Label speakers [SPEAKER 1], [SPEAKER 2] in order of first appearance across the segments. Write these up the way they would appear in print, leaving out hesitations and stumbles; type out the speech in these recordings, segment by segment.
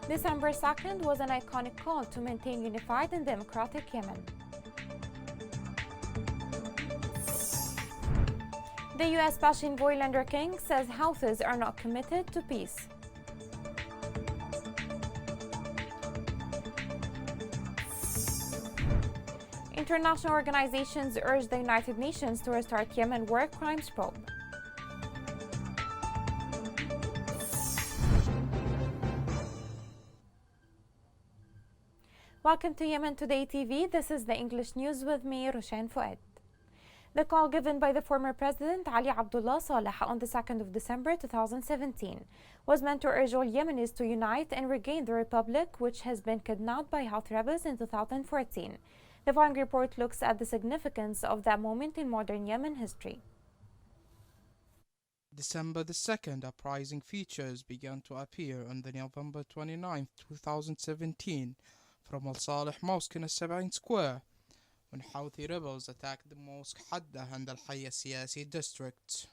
[SPEAKER 1] December 2nd was an iconic call to maintain unified and democratic Yemen. The U.S. Special Envoy Lander King says Houthis are not committed to peace. International organizations urge the United Nations to restart Yemen war crimes probe. Welcome to Yemen Today TV. This is the English news with me, Roshan Fouad. The call given by the former president Ali Abdullah Saleh on the 2nd of December 2017 was meant to urge all Yemenis to unite and regain the republic, which has been kidnapped by Houthi rebels in 2014. The following report looks at the significance of that moment in modern Yemen history.
[SPEAKER 2] December the 2nd, uprising features began to appear on the November 29, 2017 from Al Saleh Mosque in Al-Sab'in Square, when Houthi rebels attacked the mosque Hadda and Al-Hayya Siyasi districts.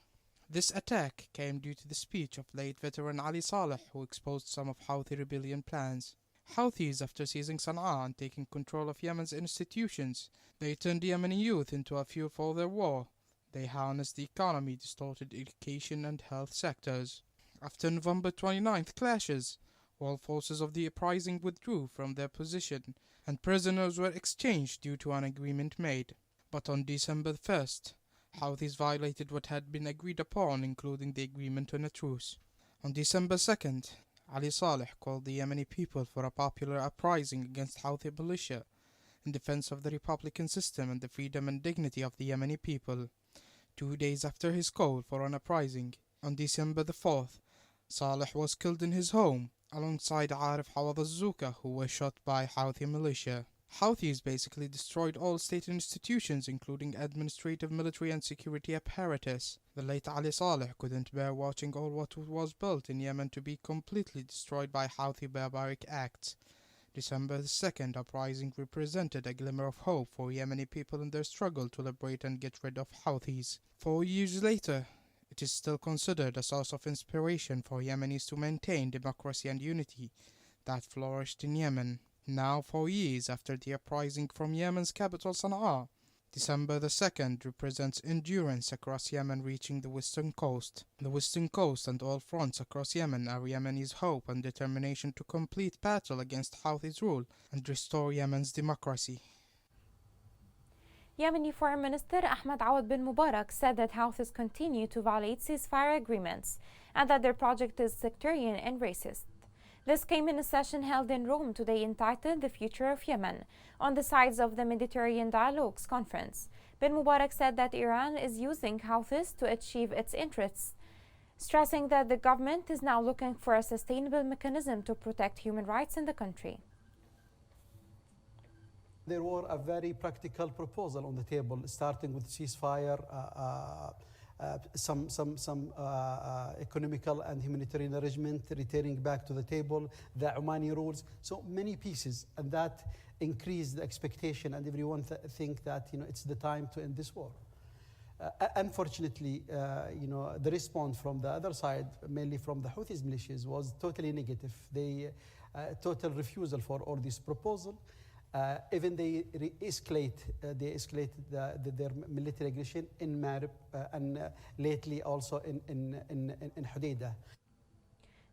[SPEAKER 2] This attack came due to the speech of late veteran Ali Saleh, who exposed some of Houthi rebellion plans. Houthis, after seizing Sana'a and taking control of Yemen's institutions, they turned Yemeni youth into a fuel for their war. They harnessed the economy, distorted education and health sectors. After November 29th clashes, all forces of the uprising withdrew from their position, and prisoners were exchanged due to an agreement made. But on December 1st, Houthis violated what had been agreed upon, including the agreement on a truce. On December 2nd, Ali Saleh called the Yemeni people for a popular uprising against Houthi militia in defense of the republican system and the freedom and dignity of the Yemeni people. 2 days after his call for an uprising, on December the 4th, Saleh was killed in his home alongside Arif Hawad al-Zuka, who was shot by Houthi militia. Houthis basically destroyed all state institutions, including administrative, military and security apparatus. The late Ali Saleh couldn't bear watching all what was built in Yemen to be completely destroyed by Houthi barbaric acts. December the 2nd uprising represented a glimmer of hope for Yemeni people in their struggle to liberate and get rid of Houthis. 4 years later, it is still considered a source of inspiration for Yemenis to maintain democracy and unity that flourished in Yemen. Now, 4 years after the uprising from Yemen's capital Sana'a, December the 2nd represents endurance across Yemen reaching the western coast. The western coast and all fronts across Yemen are Yemenis' hope and determination to complete battle against Houthis' rule and restore Yemen's democracy.
[SPEAKER 1] Yemeni Foreign Minister Ahmed Awad bin Mubarak said that Houthis continue to violate ceasefire agreements and that their project is sectarian and racist. This came in a session held in Rome today entitled The Future of Yemen on the sides of the Mediterranean Dialogues Conference. Bin Mubarak said that Iran is using Houthis to achieve its interests, stressing that the government is now looking for a sustainable mechanism to protect human rights in the country.
[SPEAKER 3] There were a very practical proposal on the table, starting with ceasefire, some economical and humanitarian arrangement, returning back to the table, the Omani rules. So many pieces, and that increased the expectation, and everyone think that it's the time to end this war. Unfortunately, the response from the other side, mainly from the Houthis militias, was totally negative. They total refusal for all this proposal. Even they escalated their military aggression in Marib and lately also in Hodeidah.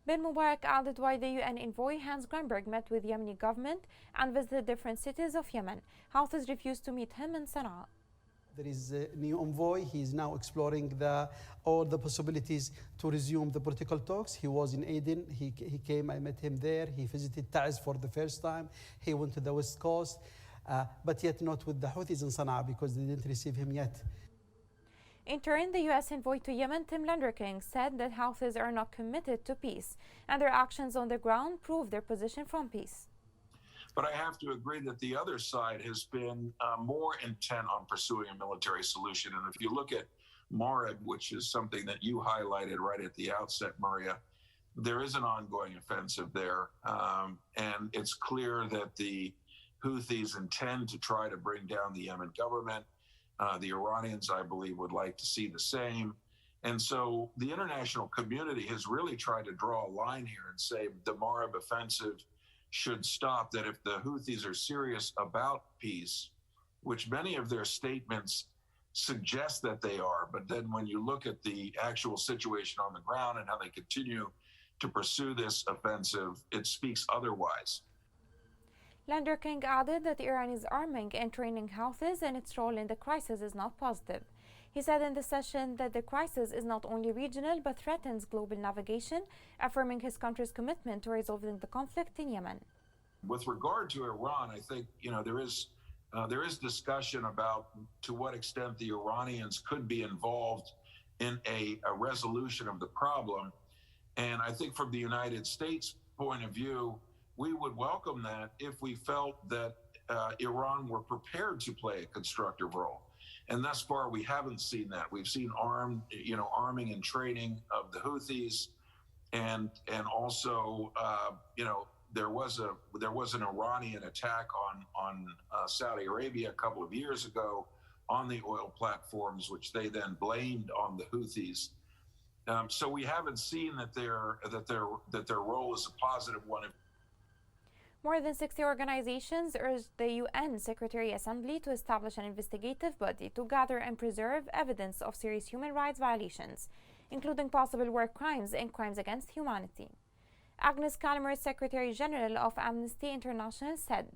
[SPEAKER 1] Bin Mubarak added why the UN envoy Hans Grunberg met with Yemeni government and visited different cities of Yemen. Houthis refused to meet him in Sana'a.
[SPEAKER 3] There is a new envoy. He is now exploring all the possibilities to resume the political talks. He was in Aden. He came, I met him there. He visited Taiz for the first time. He went to the West Coast, but yet not with the Houthis in Sana'a because they didn't receive him yet.
[SPEAKER 1] In turn, the U.S. envoy to Yemen, Tim Lander King, said that Houthis are not committed to peace, and their actions on the ground prove their position from peace.
[SPEAKER 4] But I have to agree that the other side has been more intent on pursuing a military solution. And if you look at Marib, which is something that you highlighted right at the outset, Maria, there is an ongoing offensive there. And it's clear that the Houthis intend to try to bring down the Yemen government. The Iranians, I believe, would like to see the same. And so the international community has really tried to draw a line here and say the Marib offensive should stop, that if the Houthis are serious about peace, which many of their statements suggest that they are, but then when you look at the actual situation on the ground and how they continue to pursue this offensive, it speaks otherwise.
[SPEAKER 1] Lander King added that Iran is arming and training Houthis and its role in the crisis is not positive. He said in the session that the crisis is not only regional but threatens global navigation, affirming his country's commitment to resolving the conflict in Yemen.
[SPEAKER 4] With regard to Iran, I think there is discussion about to what extent the Iranians could be involved in a resolution of the problem. And I think from the United States point of view, we would welcome that if we felt that Iran were prepared to play a constructive role. And thus far, we haven't seen that. We've seen arming and training of the Houthis, and also, there was an Iranian attack on Saudi Arabia a couple of years ago on the oil platforms, which they then blamed on the Houthis. So we haven't seen that their role is a positive one.
[SPEAKER 1] More than 60 organizations urged the UN Secretary Assembly to establish an investigative body to gather and preserve evidence of serious human rights violations, including possible war crimes and crimes against humanity. Agnes Callamard, Secretary General of Amnesty International, said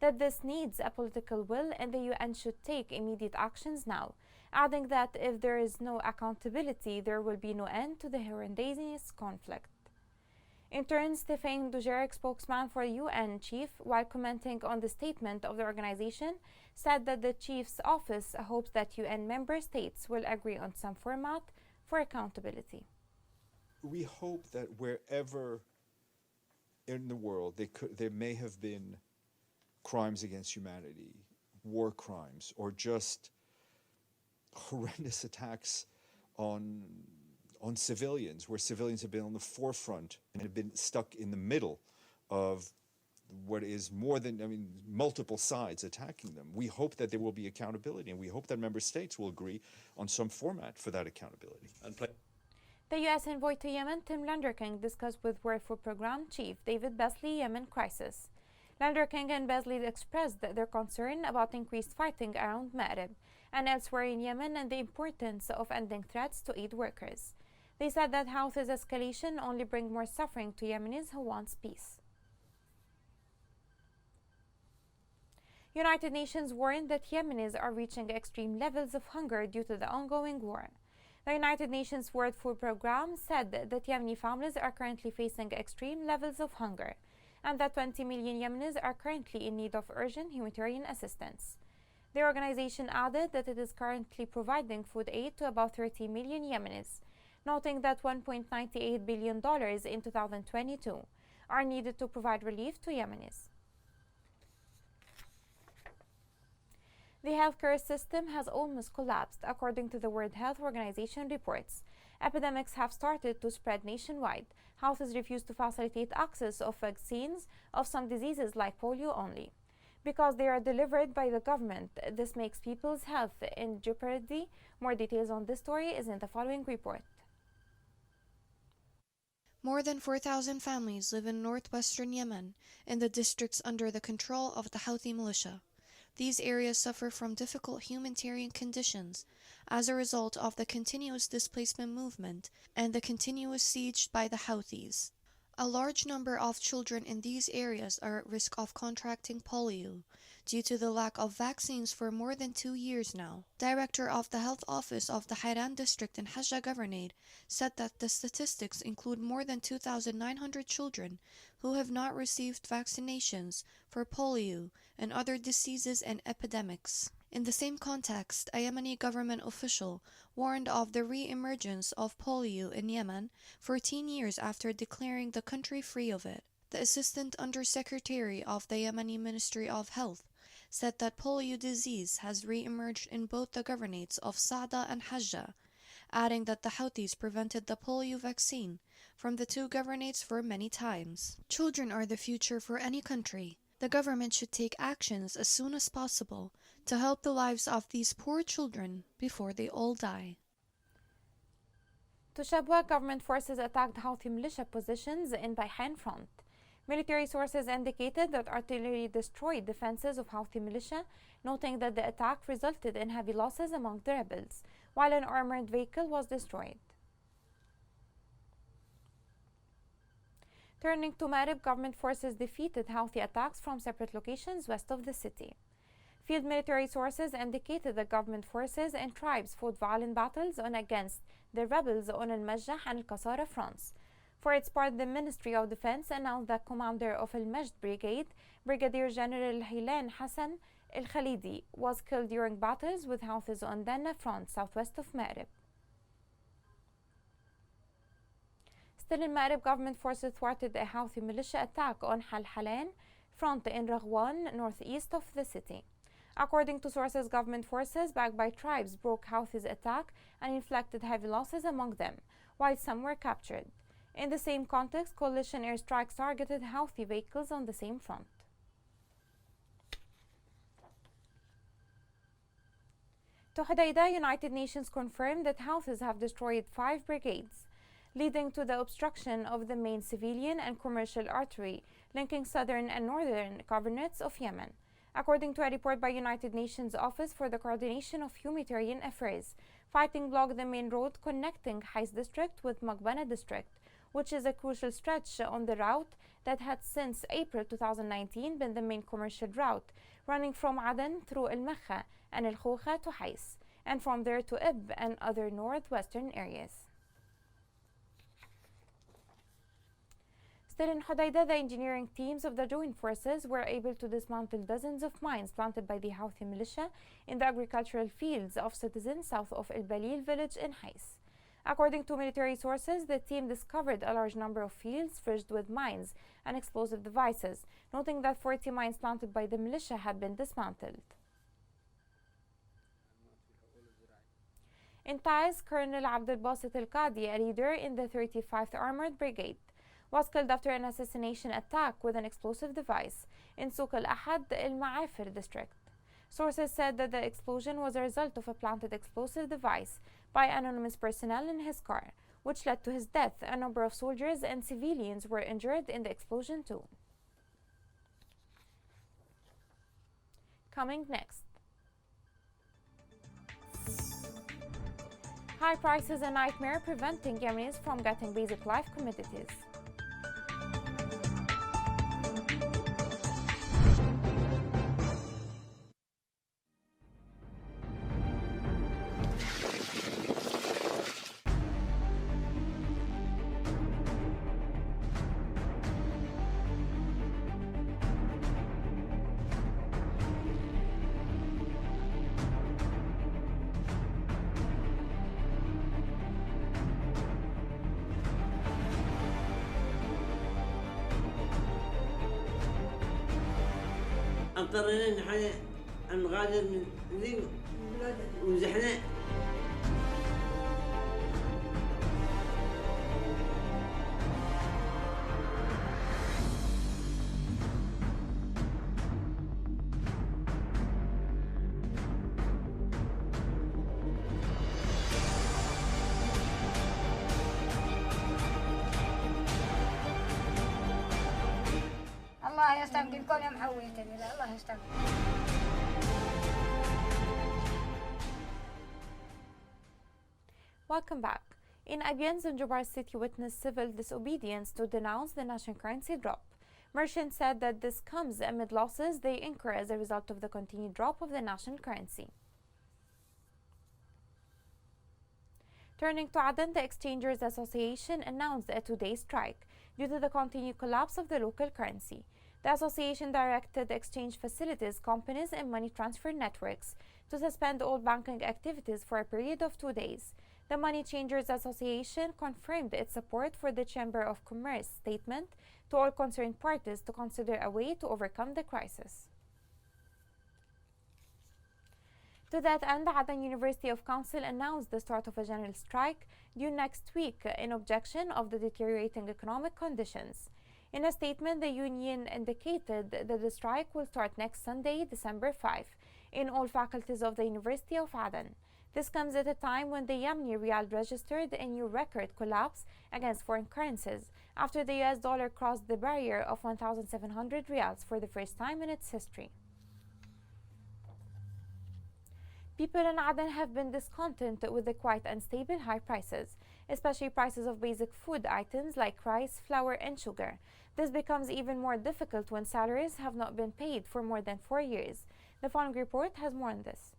[SPEAKER 1] that this needs a political will and the UN should take immediate actions now, adding that if there is no accountability, there will be no end to the horrendous conflict. In turn, Stéphane Dujarric, spokesman for UN chief, while commenting on the statement of the organization, said that the chief's office hopes that UN member states will agree on some format for accountability.
[SPEAKER 5] We hope that wherever in the world there may have been crimes against humanity, war crimes, or just horrendous attacks on civilians, where civilians have been on the forefront and have been stuck in the middle of what is multiple sides attacking them. We hope that there will be accountability, and we hope that member states will agree on some format for that accountability.
[SPEAKER 1] The U.S. envoy to Yemen, Tim Landerking, discussed with World Food Programme Chief David Beasley Yemen crisis. Landerking and Beasley expressed their concern about increased fighting around Ma'rib and elsewhere in Yemen and the importance of ending threats to aid workers. They said that Houthis' escalation only brings more suffering to Yemenis who want peace. United Nations warned that Yemenis are reaching extreme levels of hunger due to the ongoing war. The United Nations World Food Programme said that Yemeni families are currently facing extreme levels of hunger and that 20 million Yemenis are currently in need of urgent humanitarian assistance. The organization added that it is currently providing food aid to about 30 million Yemenis, noting that $1.98 billion in 2022 are needed to provide relief to Yemenis. The healthcare system has almost collapsed, according to the World Health Organization reports. Epidemics have started to spread nationwide. Houthis refuse to facilitate access of vaccines of some diseases like polio only. Because they are delivered by the government, this makes people's health in jeopardy. More details on this story is in the following report.
[SPEAKER 6] More than 4,000 families live in northwestern Yemen, in the districts under the control of the Houthi militia. These areas suffer from difficult humanitarian conditions as a result of the continuous displacement movement and the continuous siege by the Houthis. A large number of children in these areas are at risk of contracting polio due to the lack of vaccines for more than 2 years now. Director of the Health Office of the Hairan district in Hajjah Governorate said that the statistics include more than 2,900 children who have not received vaccinations for polio and other diseases and epidemics. In the same context, a Yemeni government official warned of the re-emergence of polio in Yemen 14 years after declaring the country free of it. The Assistant Undersecretary of the Yemeni Ministry of Health said that polio disease has re-emerged in both the governorates of Saada and Hajjah, adding that the Houthis prevented the polio vaccine from the two governorates for many times. Children are the future for any country. The government should take actions as soon as possible to help the lives of these poor children before they all die.
[SPEAKER 1] To Shabwa, government forces attacked Houthi militia positions in Bayhan front. Military sources indicated that artillery destroyed defenses of Houthi militia, noting that the attack resulted in heavy losses among the rebels, while an armored vehicle was destroyed. Turning to Marib, government forces defeated Houthi attacks from separate locations west of the city. Field military sources indicated that government forces and tribes fought violent battles on against the rebels on Al-Majjah and Al-Qasara fronts. For its part, the Ministry of Defense announced that commander of Al-Majd Brigade, Brigadier General Hilan Hassan Al-Khalidi, was killed during battles with Houthis on Danna front southwest of Marib. Still in Marib, government forces thwarted a Houthi militia attack on Halhalan front in Raghwan, northeast of the city. According to sources, government forces backed by tribes broke Houthis' attack and inflicted heavy losses among them, while some were captured. In the same context, coalition airstrikes targeted Houthi vehicles on the same front. To Hodeidah, United Nations confirmed that Houthis have destroyed 5 brigades, leading to the obstruction of the main civilian and commercial artery linking southern and northern governorates of Yemen. According to a report by United Nations Office for the Coordination of Humanitarian Affairs, fighting blocked the main road connecting Hais district with Magbana district, which is a crucial stretch on the route that had since April 2019 been the main commercial route, running from Aden through Al-Makha and Al-Khoukha to Hais, and from there to Ib and other northwestern areas. Still in Hodeidah, the engineering teams of the joint forces were able to dismantle dozens of mines planted by the Houthi militia in the agricultural fields of citizens south of Al-Balil village in Hais. According to military sources, the team discovered a large number of fields filled with mines and explosive devices, noting that 40 mines planted by the militia had been dismantled. In Taiz, Colonel Abdel Basit Al-Qadi, a leader in the 35th Armored Brigade, was killed after an assassination attack with an explosive device in Souq al-Ahad, Al-Ma'afir district. Sources said that the explosion was a result of a planted explosive device by anonymous personnel in his car, which led to his death. A number of soldiers and civilians were injured in the explosion too. Coming next. High prices a nightmare preventing Yemenis from getting basic life commodities.
[SPEAKER 7] اضطرينا نحن نغادر من ذي وزحنا.
[SPEAKER 8] الله يستنقذكم يا محويتني، الله يستنقذ.
[SPEAKER 1] Welcome back. In Abyan, Zanzibar city witnessed civil disobedience to denounce the national currency drop. Merchants said that this comes amid losses they incur as a result of the continued drop of the national currency. Turning to Aden, the Exchangers Association announced a two-day strike due to the continued collapse of the local currency. The association directed exchange facilities, companies, and money transfer networks to suspend all banking activities for a period of 2 days. The Money Changers Association confirmed its support for the Chamber of Commerce statement to all concerned parties to consider a way to overcome the crisis. To that end, Aden University of Council announced the start of a general strike due next week in objection of the deteriorating economic conditions. In a statement, the union indicated that the strike will start next Sunday, December 5, in all faculties of the University of Aden. This comes at a time when the Yemeni rial registered a new record collapse against foreign currencies after the US dollar crossed the barrier of 1,700 riyals for the first time in its history. People in Aden have been discontent with the quite unstable high prices, especially prices of basic food items like rice, flour, and sugar. This becomes even more difficult when salaries have not been paid for more than 4 years. The following report has more on this.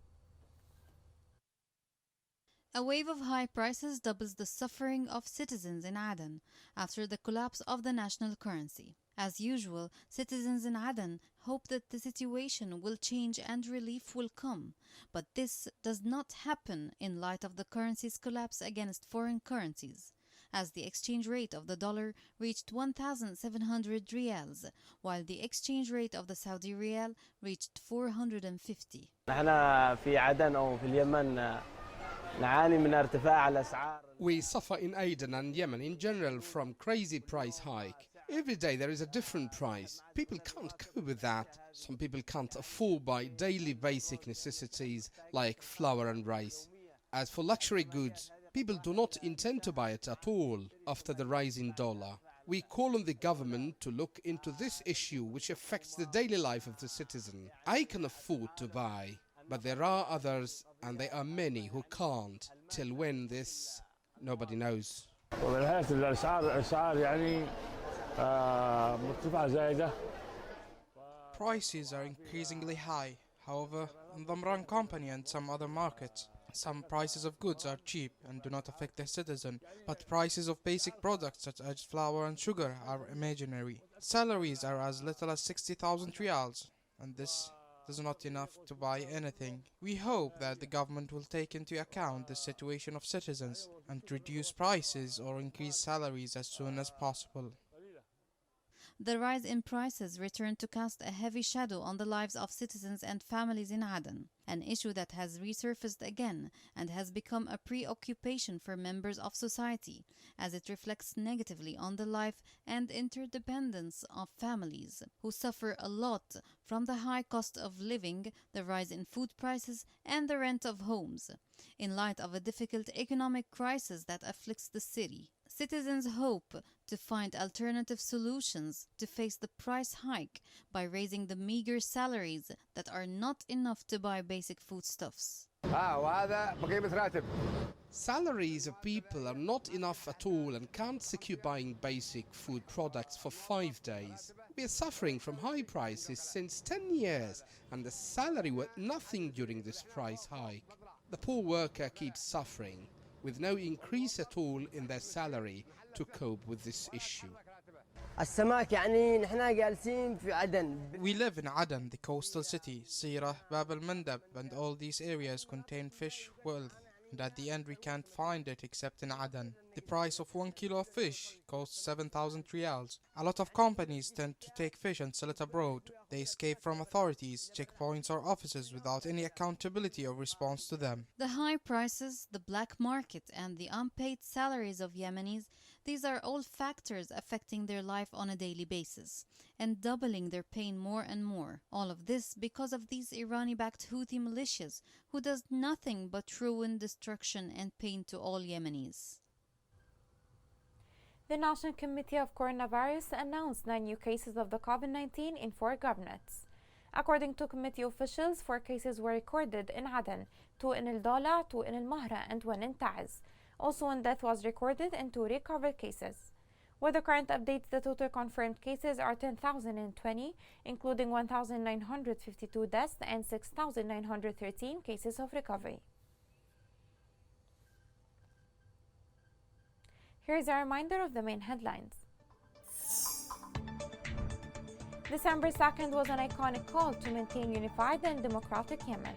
[SPEAKER 9] A wave of high prices doubles the suffering of citizens in Aden after the collapse of the national currency. As usual, citizens in Aden hope that the situation will change and relief will come, but this does not happen in light of the currency's collapse against foreign currencies, as the exchange rate of the dollar reached 1,700 riyals, while the exchange rate of the Saudi riyal reached 450.
[SPEAKER 10] We suffer in Aden and Yemen in general from crazy price hike. Every day there is a different price. People can't cope with that. Some people can't afford buy daily basic necessities like flour and rice. As for luxury goods, people do not intend to buy it at all after the rise in dollar. We call on the government to look into this issue which affects the daily life of the citizen. I can afford to buy, but there are others, and there are many who can't. Till when this, nobody knows.
[SPEAKER 2] Prices are increasingly high. However, in the Mran company and some other markets, some prices of goods are cheap and do not affect the citizen, but prices of basic products such as flour and sugar are imaginary. Salaries are as little as 60,000 riyals, and this is not enough to buy anything. We hope that the government will take into account the situation of citizens and reduce prices or increase salaries as soon as possible.
[SPEAKER 9] The rise in prices returned to cast a heavy shadow on the lives of citizens and families in Aden, an issue that has resurfaced again and has become a preoccupation for members of society, as it reflects negatively on the life and interdependence of families, who suffer a lot from the high cost of living, the rise in food prices, and the rent of homes, in light of a difficult economic crisis that afflicts the city. Citizens hope to find alternative solutions to face the price hike by raising the meager salaries that are not enough to buy basic foodstuffs.
[SPEAKER 10] Salaries of people are not enough at all and can't secure buying basic food products for 5 days. We are suffering from high prices since 10 years, and the salary was nothing during this price hike. The poor worker keeps suffering, with no increase at all in their salary to cope with this issue.
[SPEAKER 2] We live in Aden, the coastal city. Sirah, Bab al-Mandab, and all these areas contain fish wealth, and at the end we can't find it except in Aden. The price of 1 kilo of fish costs 7,000 riyals. A lot of companies tend to take fish and sell it abroad. They escape from authorities, checkpoints or offices without any accountability or response to them.
[SPEAKER 9] The high prices, the black market, and the unpaid salaries of Yemenis, these are all factors affecting their life on a daily basis and doubling their pain more and more. All of this because of these Irani-backed Houthi militias who does nothing but ruin, destruction, and pain to all Yemenis.
[SPEAKER 1] The National Committee of Coronavirus announced 9 new cases of the COVID-19 in 4 governorates. According to committee officials, 4 cases were recorded in Aden, 2 in El Dala, 2 in El Mahra, and 1 in Taiz. Also, one death was recorded and 2 recovered cases. With the current updates, the total confirmed cases are 10,020, including 1,952 deaths and 6,913 cases of recovery. Here is a reminder of the main headlines. December 2nd was an iconic call to maintain unified and democratic Yemen.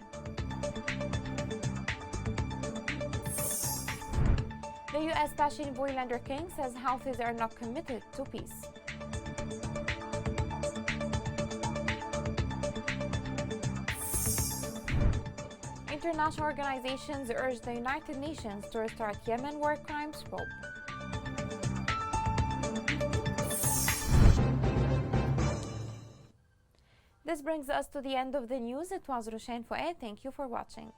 [SPEAKER 1] The U.S. Pashin Boylander King says Houthis are not committed to peace. International organizations urge the United Nations to restart Yemen war crimes probe. This brings us to the end of the news. It was Roshan Fouad. Thank you for watching.